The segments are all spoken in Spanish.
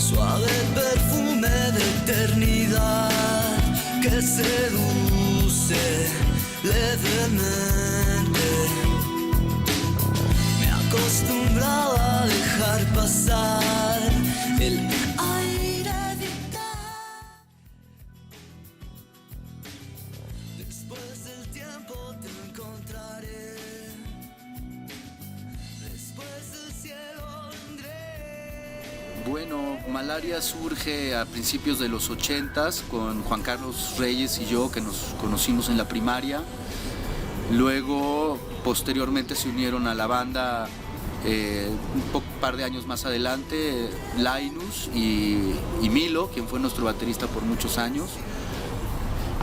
suave perfume de eternidad que seduce levemente. Me acostumbraba a dejar pasar el aire vital. Después del tiempo te encontraré. Después del cielo vendré. Bueno, Malaria surge a principios de los 80s con Juan Carlos Reyes y yo, que nos conocimos en la primaria. Luego, posteriormente se unieron a la banda un par de años más adelante, Linus y Milo, quien fue nuestro baterista por muchos años.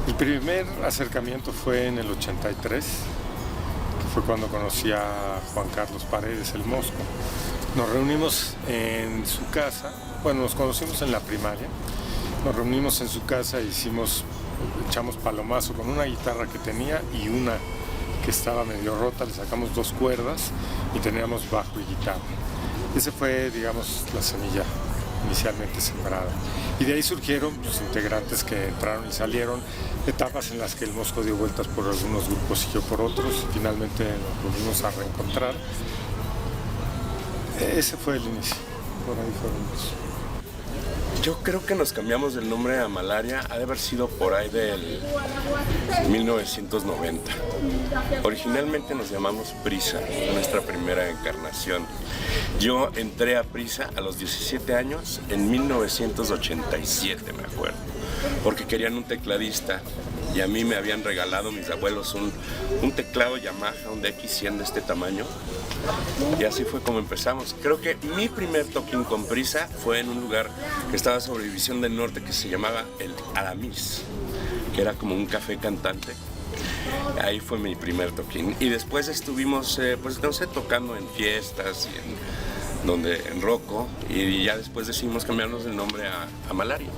El primer acercamiento fue en el 83, que fue cuando conocí a Juan Carlos Paredes, el Mosco. Nos reunimos en su casa, bueno, nos conocimos en la primaria, nos reunimos en su casa e echamos palomazo con una guitarra que tenía y una que estaba medio rota, le sacamos 2 cuerdas y teníamos bajo y guitarra. Ese fue, digamos, la semilla inicialmente sembrada. Y de ahí surgieron los integrantes que entraron y salieron, etapas en las que el Mosco dio vueltas por algunos grupos y yo por otros, y finalmente nos volvimos a reencontrar. Ese fue el inicio, por ahí fueron los... Yo creo que nos cambiamos el nombre a Malaria, ha de haber sido por ahí del 1990. Originalmente nos llamamos Prisa, nuestra primera encarnación. Yo entré a Prisa a los 17 años, en 1987 me acuerdo, porque querían un tecladista y a mí me habían regalado mis abuelos un teclado Yamaha, un DX100 de este tamaño. Y así fue como empezamos. Creo que mi primer toquín con Prisa fue en un lugar que estaba sobre División del Norte que se llamaba el Aramis, que era como un café cantante. Ahí fue mi primer toquín. Y después estuvimos, pues no sé, tocando en fiestas y en Rocco. Y ya después decidimos cambiarnos el nombre a Malaria.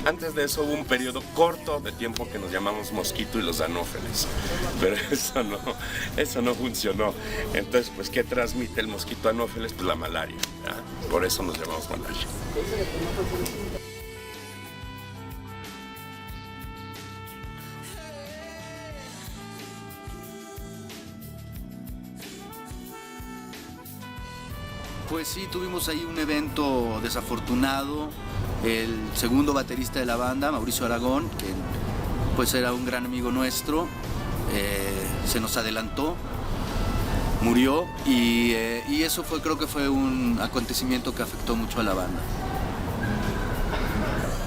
Antes de eso hubo un periodo corto de tiempo que nos llamamos Mosquito y los Anófeles, pero eso no funcionó. Entonces, pues, ¿qué transmite el mosquito anófeles? Pues la malaria, ¿verdad? Por eso nos llamamos Malaria. Pues sí, tuvimos ahí un evento desafortunado. El segundo baterista de la banda, Mauricio Aragón, que pues era un gran amigo nuestro, se nos adelantó, murió y eso creo que fue un acontecimiento que afectó mucho a la banda.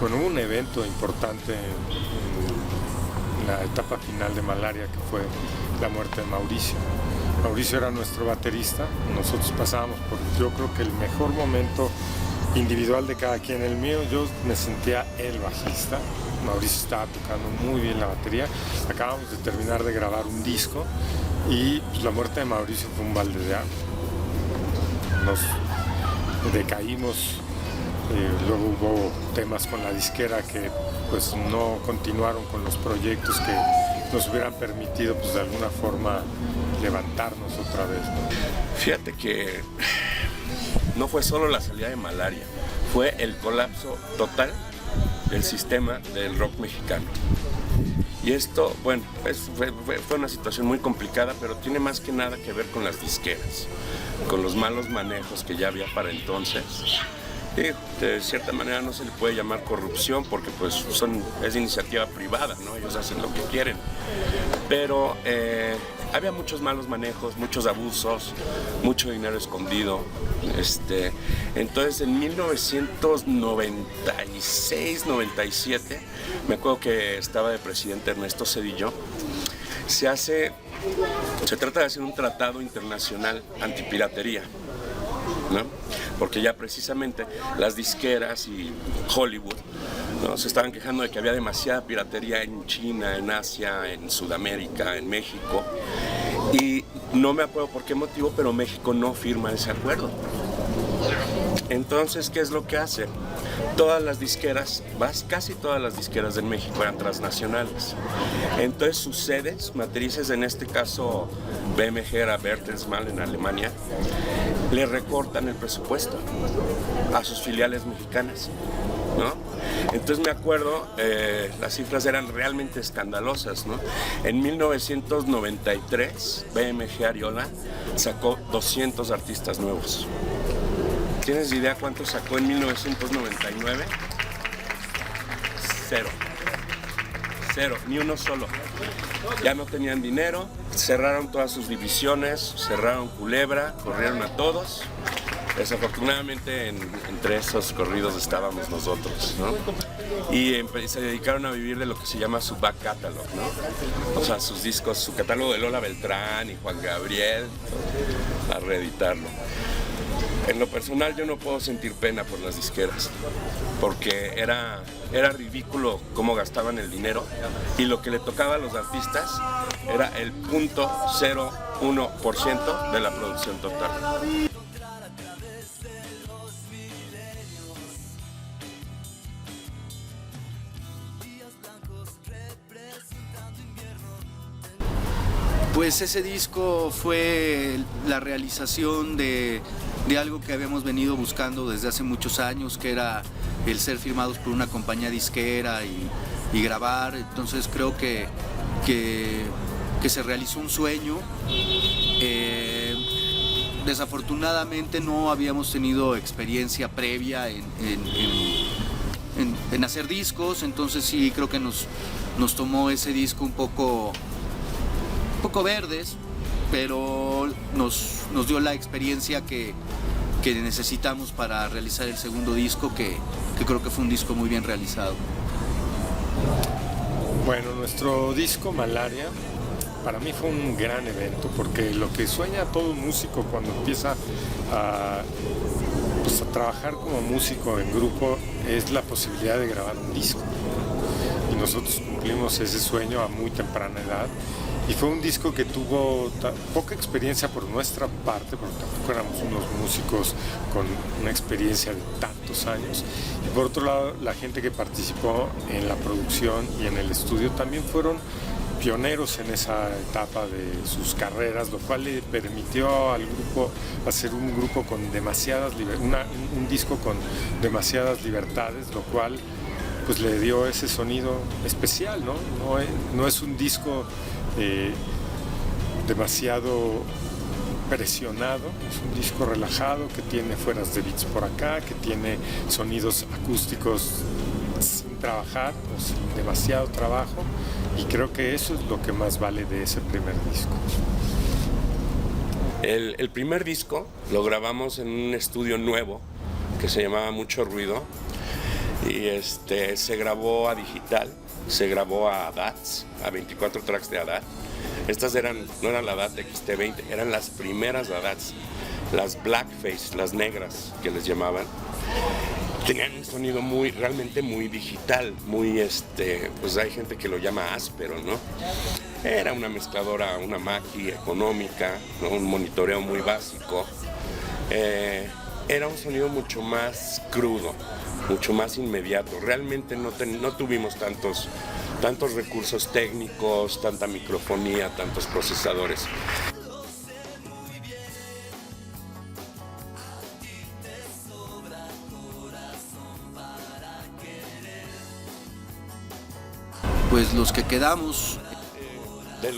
Bueno, hubo un evento importante en la etapa final de Malaria, que fue la muerte de Mauricio. Mauricio era nuestro baterista, nosotros pasábamos por, yo creo que el mejor momento individual de cada quien. El mío, yo me sentía el bajista, Mauricio estaba tocando muy bien la batería, acabamos de terminar de grabar un disco y pues, la muerte de Mauricio fue un balde de agua. Nos decaímos, luego hubo temas con la disquera que pues no continuaron con los proyectos que nos hubieran permitido pues de alguna forma levantarnos otra vez, ¿no? Fíjate que no fue solo la salida de Malaria, fue el colapso total del sistema del rock mexicano. Y esto, bueno, fue una situación muy complicada, pero tiene más que nada que ver con las disqueras, con los malos manejos que ya había para entonces. Y de cierta manera no se le puede llamar corrupción porque pues es iniciativa privada, ¿no? Ellos hacen lo que quieren. Pero había muchos malos manejos, muchos abusos, mucho dinero escondido. Entonces en 1996, 97, me acuerdo que estaba de presidente Ernesto Zedillo, se trata de hacer un tratado internacional antipiratería, ¿no? Porque ya precisamente las disqueras y Hollywood, ¿no? Se estaban quejando de que había demasiada piratería en China, en Asia, en Sudamérica, en México, y no me acuerdo por qué motivo, pero México no firma ese acuerdo. Entonces, ¿qué es lo que hacen? Todas las disqueras, casi todas las disqueras de México eran transnacionales. Entonces sus sedes, matrices, en este caso BMG era Bertelsmann en Alemania, le recortan el presupuesto a sus filiales mexicanas, ¿no? Entonces me acuerdo, las cifras eran realmente escandalosas, ¿no? En 1993, BMG Ariola sacó 200 artistas nuevos. ¿Tienes idea cuánto sacó en 1999? Cero, ni uno solo. Ya no tenían dinero, cerraron todas sus divisiones, cerraron Culebra, corrieron a todos. Desafortunadamente entre esos corridos estábamos nosotros, ¿no? Y se dedicaron a vivir de lo que se llama su back catalog, ¿no? O sea, sus discos, su catálogo de Lola Beltrán y Juan Gabriel, a reeditarlo. En lo personal yo no puedo sentir pena por las disqueras, porque era ridículo cómo gastaban el dinero y lo que le tocaba a los artistas era el 0.01% de la producción total. Pues ese disco fue la realización de algo que habíamos venido buscando desde hace muchos años, que era el ser firmados por una compañía disquera y grabar. Entonces creo que se realizó un sueño. Desafortunadamente no habíamos tenido experiencia previa en hacer discos, entonces sí creo que nos tomó ese disco un poco verdes, pero nos dio la experiencia que necesitamos para realizar el segundo disco, que creo que fue un disco muy bien realizado. Bueno, nuestro disco Malaria para mí fue un gran evento, porque lo que sueña todo músico cuando empieza a trabajar como músico en grupo es la posibilidad de grabar un disco. Y nosotros cumplimos ese sueño a muy temprana edad. Y fue un disco que tuvo poca experiencia por nuestra parte, porque tampoco éramos unos músicos con una experiencia de tantos años. Y por otro lado, la gente que participó en la producción y en el estudio también fueron pioneros en esa etapa de sus carreras, lo cual le permitió al grupo hacer un grupo con un disco con demasiadas libertades, lo cual pues le dio ese sonido especial, ¿no? No es un disco demasiado presionado, es un disco relajado que tiene fueras de beats por acá, que tiene sonidos acústicos sin trabajar o sin demasiado trabajo, y creo que eso es lo que más vale de ese primer disco. El primer disco lo grabamos en un estudio nuevo que se llamaba Mucho Ruido, y se grabó a digital, se grabó a DATs, a 24 tracks de ADAT. Estas no eran la ADAT XT20, eran las primeras ADATs, las blackface, las negras que les llamaban. Tenían un sonido realmente muy digital, muy pues hay gente que lo llama áspero, ¿no? Era una mezcladora, una Mackie económica, ¿no? Un monitoreo muy básico. Era un sonido mucho más crudo, mucho más inmediato. Realmente no tuvimos tantos recursos técnicos, tanta microfonía, tantos procesadores. Pues los que quedamos, de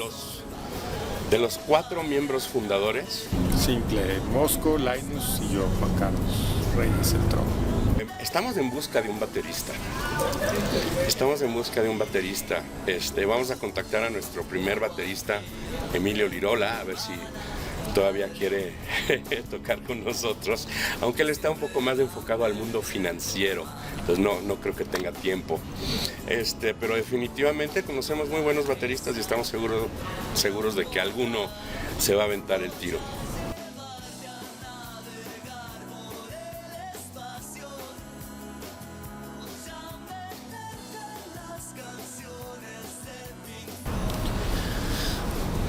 los 4 miembros fundadores, Simple, Mosco, Linus y yo, Juan Carlos Reyes, el Tronco. Estamos en busca de un baterista. Vamos a contactar a nuestro primer baterista, Emilio Lirola, a ver si todavía quiere tocar con nosotros, aunque él está un poco más enfocado al mundo financiero, entonces no creo que tenga tiempo. Pero definitivamente conocemos muy buenos bateristas y estamos seguros de que alguno se va a aventar el tiro.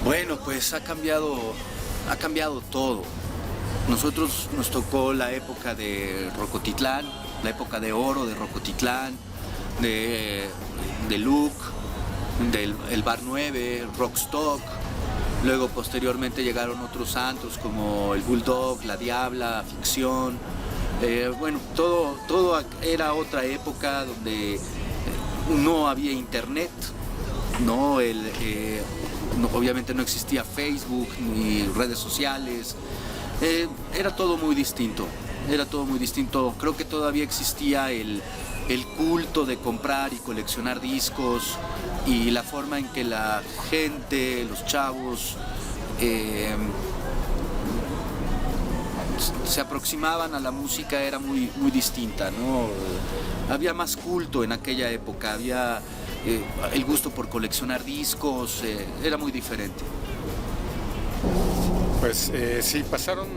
bueno, pues ha cambiado todo. Nosotros nos tocó la época de Rocotitlán, la época de oro de Rocotitlán, de Look, del Bar 9, Rockstock. Luego posteriormente llegaron otros antros como el Bulldog, La Diabla, Ficción. Bueno, todo era otra época donde no había internet, ¿no? Obviamente no existía Facebook ni redes sociales. Era todo muy distinto. Creo que todavía existía el culto de comprar y coleccionar discos, y la forma en que la gente, los chavos, se aproximaban a la música era muy distinta, ¿no? Había más culto en aquella época, había el gusto por coleccionar discos, era muy diferente. Pues sí, pasaron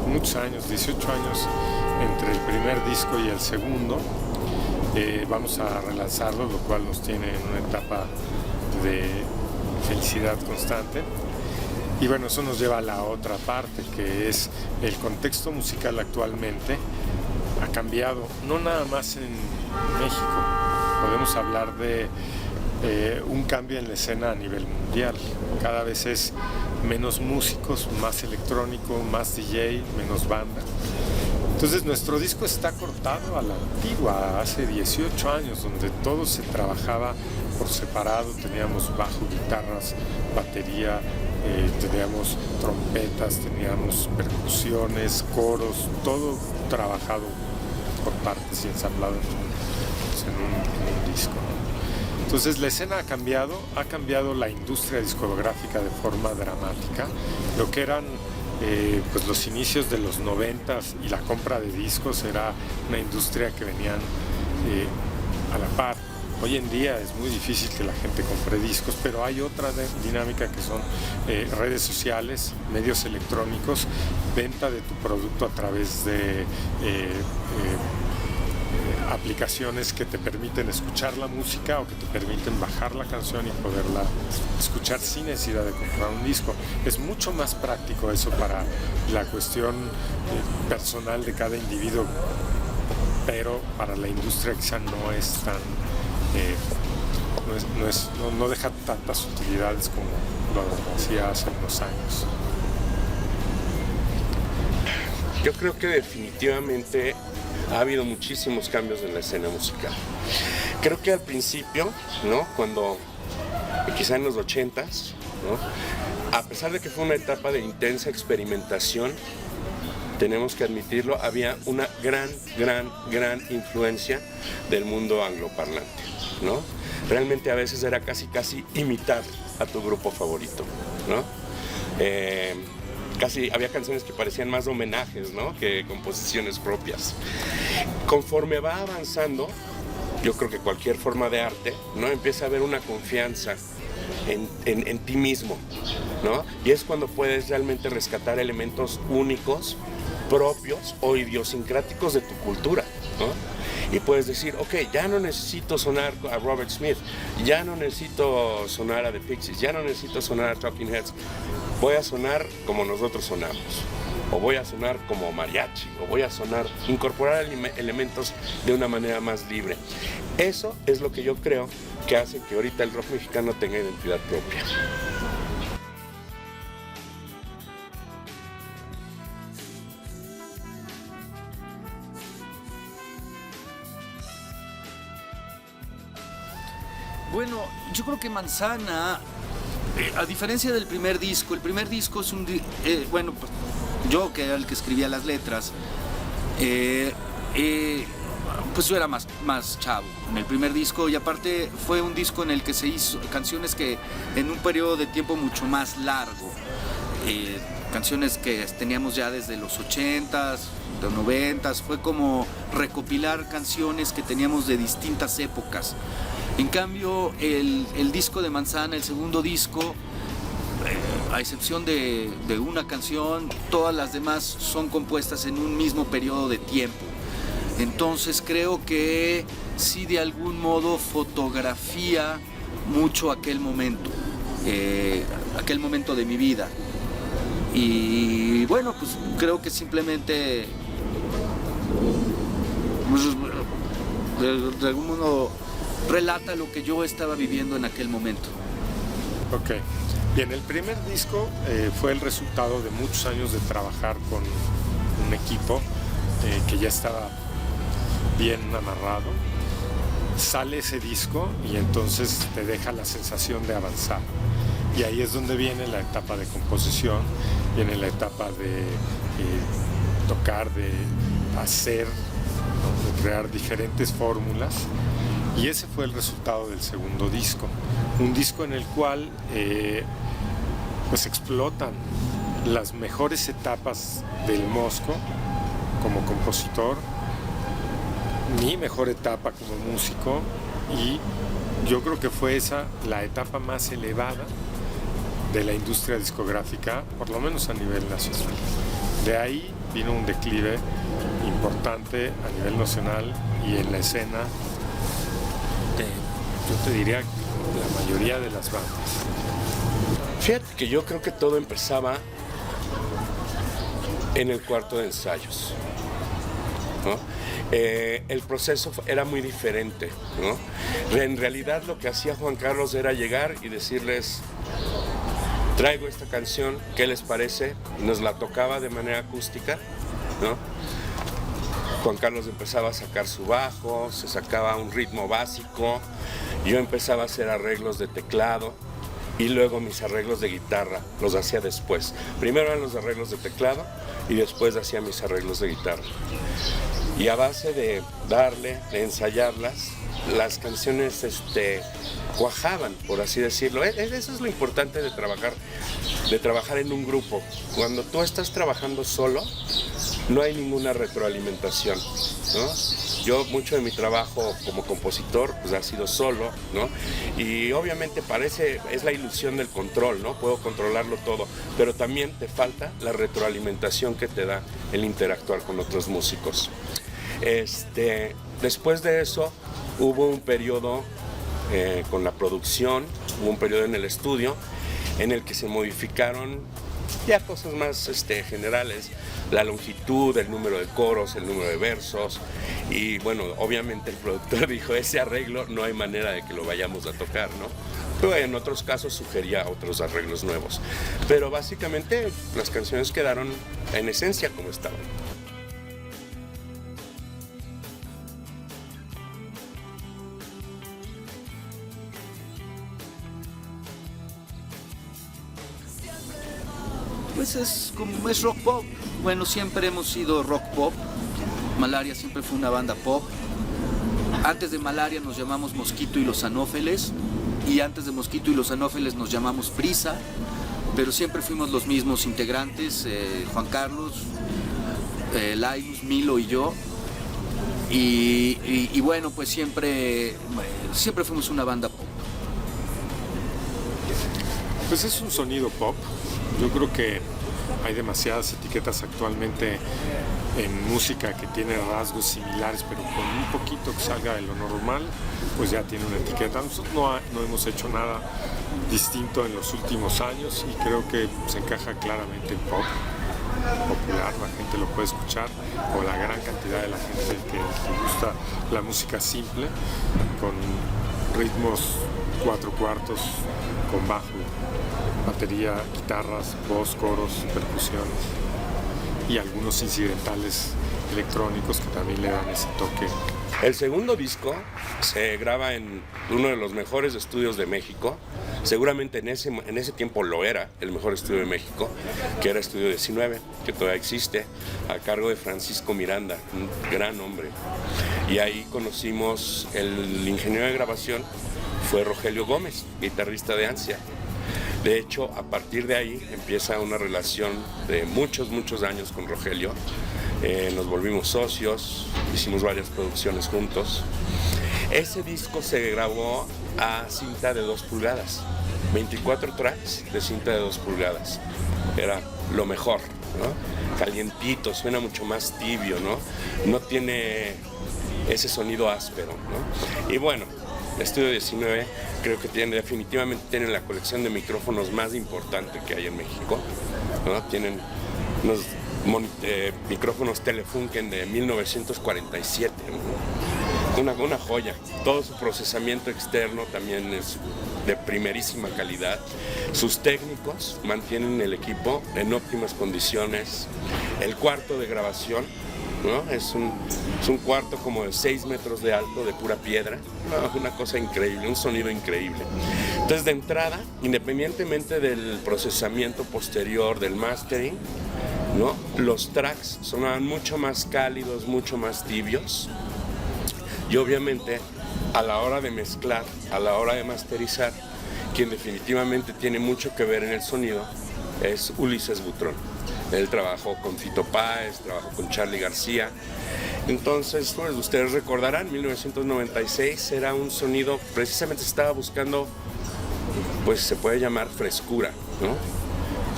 muchos años, 18 años entre el primer disco y el segundo. Vamos a relanzarlo, lo cual nos tiene en una etapa de felicidad constante. Y bueno, eso nos lleva a la otra parte, que es el contexto musical actualmente ha cambiado, no nada más en México. Podemos hablar de un cambio en la escena a nivel mundial. Cada vez es menos músicos, más electrónico, más DJ, menos banda. Entonces nuestro disco está cortado a la antigua, hace 18 años, donde todo se trabajaba por separado. Teníamos bajo, guitarras, batería, teníamos trompetas, teníamos percusiones, coros, todo trabajado por partes y ensamblado en un disco. Entonces la escena ha cambiado la industria discográfica de forma dramática. Lo que eran pues los inicios de los 90s y la compra de discos era una industria que venían a la par. Hoy en día es muy difícil que la gente compre discos, pero hay otra dinámica que son redes sociales, medios electrónicos, venta de tu producto a través de aplicaciones que te permiten escuchar la música o que te permiten bajar la canción y poderla escuchar sin necesidad de comprar un disco. Es mucho más práctico eso para la cuestión personal de cada individuo, pero para la industria quizá no es tan no deja tantas utilidades como lo hacía hace unos años. Yo creo que definitivamente ha habido muchísimos cambios en la escena musical. Creo que al principio, ¿no? Cuando quizá en los 80s, ¿no? A pesar de que fue una etapa de intensa experimentación, tenemos que admitirlo, había una gran influencia del mundo angloparlante, ¿no? Realmente a veces era casi imitar a tu grupo favorito, ¿no? Casi había canciones que parecían más homenajes, ¿no? Que composiciones propias. Conforme va avanzando, yo creo que cualquier forma de arte, ¿no? Empieza a haber una confianza en ti mismo, ¿no? Y es cuando puedes realmente rescatar elementos únicos, propios o idiosincráticos de tu cultura, ¿no? Y puedes decir, ok, ya no necesito sonar a Robert Smith, ya no necesito sonar a The Pixies, ya no necesito sonar a Talking Heads, voy a sonar como nosotros sonamos, o voy a sonar como mariachi, o voy a incorporar elementos de una manera más libre. Eso es lo que yo creo que hace que ahorita el rock mexicano tenga identidad propia. Bueno, yo creo que Manzana, a diferencia del primer disco, el primer disco es bueno, pues, yo que era el que escribía las letras, pues yo era más chavo en el primer disco, y aparte fue un disco en el que se hizo canciones que en un periodo de tiempo mucho más largo, canciones que teníamos ya desde los 80s, de 90s, fue como recopilar canciones que teníamos de distintas épocas. En cambio, el disco de Manzana, el segundo disco, a excepción de una canción, todas las demás son compuestas en un mismo periodo de tiempo. Entonces creo que sí, de algún modo fotografía mucho aquel momento de mi vida. Y bueno, pues creo que simplemente pues, de algún modo relata lo que yo estaba viviendo en aquel momento. Ok. Bien, el primer disco fue el resultado de muchos años de trabajar con un equipo que ya estaba bien amarrado. Sale ese disco y entonces te deja la sensación de avanzar. Y ahí es donde viene la etapa de composición, viene la etapa de tocar, de hacer, ¿no? De crear diferentes fórmulas. Y ese fue el resultado del segundo disco. Un disco en el cual pues explotan las mejores etapas del Mosco como compositor, mi mejor etapa como músico, y yo creo que fue esa la etapa más elevada de la industria discográfica, por lo menos a nivel nacional. De ahí vino un declive importante a nivel nacional y en la escena yo te diría la mayoría de las bandas. Fíjate que yo creo que todo empezaba en el cuarto de ensayos, ¿no? El proceso era muy diferente, ¿no? En realidad lo que hacía Juan Carlos era llegar y decirles: traigo esta canción, ¿qué les parece? Nos la tocaba de manera acústica, ¿no? Juan Carlos empezaba a sacar su bajo, se sacaba un ritmo básico, yo empezaba a hacer arreglos de teclado y luego mis arreglos de guitarra los hacía después. Primero eran los arreglos de teclado y después hacía mis arreglos de guitarra. Y a base de darle, de ensayarlas, las canciones cuajaban, por así decirlo. Eso es lo importante de trabajar en un grupo. Cuando tú estás trabajando solo, no hay ninguna retroalimentación, ¿no? Yo mucho de mi trabajo como compositor pues ha sido solo, ¿no? Y obviamente es la ilusión del control, ¿no? Puedo controlarlo todo, pero también te falta la retroalimentación que te da el interactuar con otros músicos. Después de eso hubo un periodo con la producción, hubo un periodo en el estudio en el que se modificaron ya cosas más generales, la longitud, el número de coros, el número de versos, y bueno, obviamente el productor dijo: ese arreglo no hay manera de que lo vayamos a tocar, ¿no? Pero en otros casos sugería otros arreglos nuevos, pero básicamente las canciones quedaron en esencia como estaban. Pues es rock pop. Bueno, siempre hemos sido rock pop. Malaria siempre fue una banda pop. Antes de Malaria nos llamamos Mosquito y los Anófeles, y antes de Mosquito y los Anófeles nos llamamos Prisa, pero siempre fuimos los mismos integrantes, Juan Carlos, Lailus, Milo y yo. Y bueno, pues siempre fuimos una banda pop. Pues es un sonido pop. Yo creo que hay demasiadas etiquetas actualmente en música que tiene rasgos similares, pero con un poquito que salga de lo normal, pues ya tiene una etiqueta. Nosotros no hemos hecho nada distinto en los últimos años y creo que se encaja claramente en pop popular, la gente lo puede escuchar, o la gran cantidad de la gente que gusta la música simple, con ritmos 4/4, con bajo, batería, guitarras, voz, coros, percusiones y algunos incidentales electrónicos que también le dan ese toque. El segundo disco se graba en uno de los mejores estudios de México, seguramente en ese tiempo lo era, el mejor estudio de México, que era Estudio 19, que todavía existe, a cargo de Francisco Miranda, un gran hombre. Y ahí conocimos, el ingeniero de grabación fue Rogelio Gómez, guitarrista de Ansia. De hecho, a partir de ahí empieza una relación de muchos años con Rogelio. Nos volvimos socios, hicimos varias producciones juntos. Ese disco se grabó a cinta de 2 pulgadas, 24 tracks de cinta de 2 pulgadas. Era lo mejor, ¿no? Calientito, suena mucho más tibio, ¿no? No tiene ese sonido áspero, ¿no? Y bueno, Estudio 19 creo que definitivamente tienen la colección de micrófonos más importante que hay en México, ¿no? Tienen unos micrófonos Telefunken de 1947, ¿no? Una joya. Todo su procesamiento externo también es de primerísima calidad. Sus técnicos mantienen el equipo en óptimas condiciones. El cuarto de grabación, ¿no? Es un cuarto como de 6 metros de alto, de pura piedra. No, una cosa increíble, un sonido increíble. Entonces, de entrada, independientemente del procesamiento posterior, del mastering, ¿no? Los tracks sonaban mucho más cálidos, mucho más tibios. Y obviamente, a la hora de mezclar, a la hora de masterizar, quien definitivamente tiene mucho que ver en el sonido es Ulises Butrón. Él trabajó con Fito Páez, trabajó con Charly García. Entonces, pues, ustedes recordarán, 1996 era un sonido, precisamente se estaba buscando, pues se puede llamar frescura, ¿no?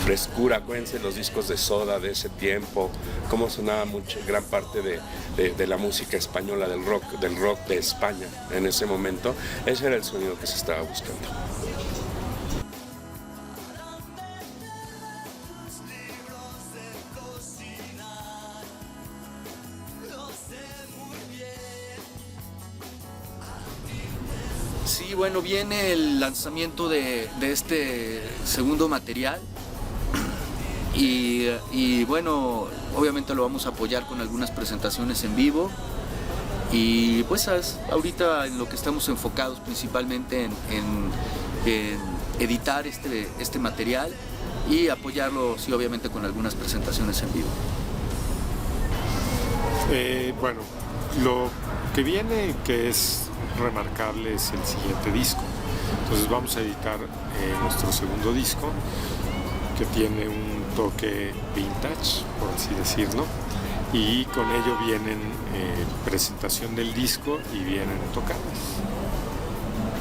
Frescura, acuérdense los discos de Soda de ese tiempo, cómo sonaba gran parte de la música española, del rock de España en ese momento. Ese era el sonido que se estaba buscando. Sí, bueno, viene el lanzamiento de este segundo material y bueno, obviamente lo vamos a apoyar con algunas presentaciones en vivo y pues ahorita en lo que estamos enfocados principalmente en editar este material y apoyarlo, sí, obviamente con algunas presentaciones en vivo. Bueno, lo que viene, que es remarcable, es el siguiente disco. Entonces vamos a editar nuestro segundo disco, que tiene un toque vintage, por así decirlo, y con ello vienen presentación del disco y vienen tocadas.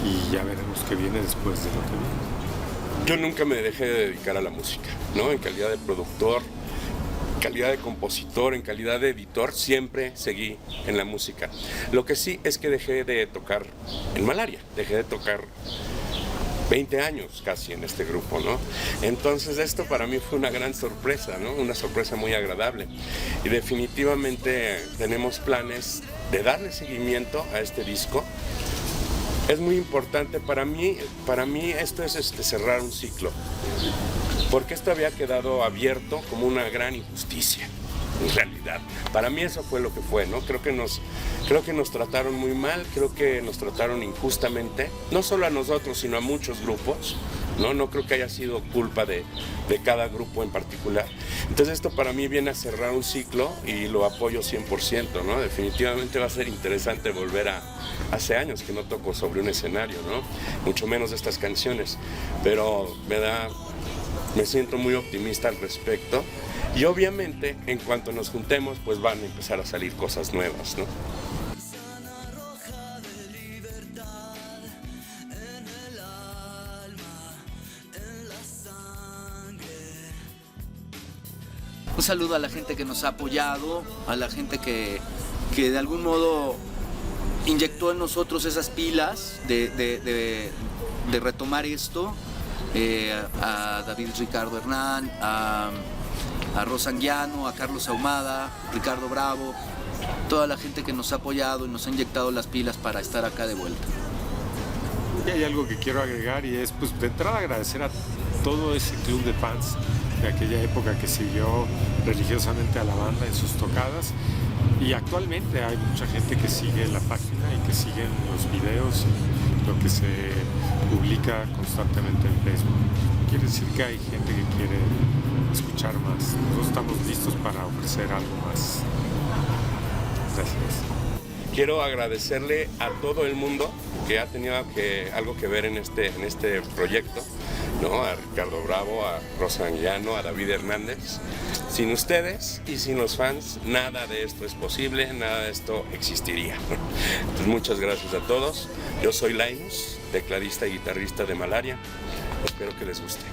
Y ya veremos qué viene después de lo que viene. Yo nunca me dejé de dedicar a la música, ¿no? En calidad de productor, en calidad de compositor, en calidad de editor, siempre seguí en la música. Lo que sí es que dejé de tocar en Malaria, dejé de tocar 20 años casi en este grupo, ¿no? Entonces esto para mí fue una gran sorpresa, ¿no? Una sorpresa muy agradable. Y definitivamente tenemos planes de darle seguimiento a este disco. Es muy importante para mí esto es cerrar un ciclo. Porque esto había quedado abierto como una gran injusticia, en realidad. Para mí eso fue lo que fue, ¿no? Creo que nos trataron muy mal, creo que nos trataron injustamente, no solo a nosotros, sino a muchos grupos, ¿no? No creo que haya sido culpa de cada grupo en particular. Entonces esto para mí viene a cerrar un ciclo y lo apoyo 100%, ¿no? Definitivamente va a ser interesante volver hace años que no toco sobre un escenario, ¿no? Mucho menos de estas canciones, pero me siento muy optimista al respecto y obviamente en cuanto nos juntemos pues van a empezar a salir cosas nuevas, ¿no? Manzana roja de libertad en el alma, en la sangre. Un saludo a la gente que nos ha apoyado, a la gente que de algún modo inyectó en nosotros esas pilas de retomar esto. A David Ricardo Hernán, a Rosa Anguiano, a Carlos Ahumada, Ricardo Bravo, toda la gente que nos ha apoyado y nos ha inyectado las pilas para estar acá de vuelta. Y hay algo que quiero agregar y es, pues, de entrada agradecer a todo ese club de fans de aquella época que siguió religiosamente a la banda en sus tocadas. Y actualmente hay mucha gente que sigue la página y que sigue los videos y lo que se publica constantemente en Facebook. Quiere decir que hay gente que quiere escuchar más. Nosotros estamos listos para ofrecer algo más. Gracias. Quiero agradecerle a todo el mundo que ha tenido algo que ver en este proyecto, ¿no? A Ricardo Bravo, a Rosa Anguiano, a David Hernández. Sin ustedes y sin los fans, nada de esto es posible, nada de esto existiría. Entonces, muchas gracias a todos. Yo soy Linus, tecladista y guitarrista de Malaria. Espero que les guste.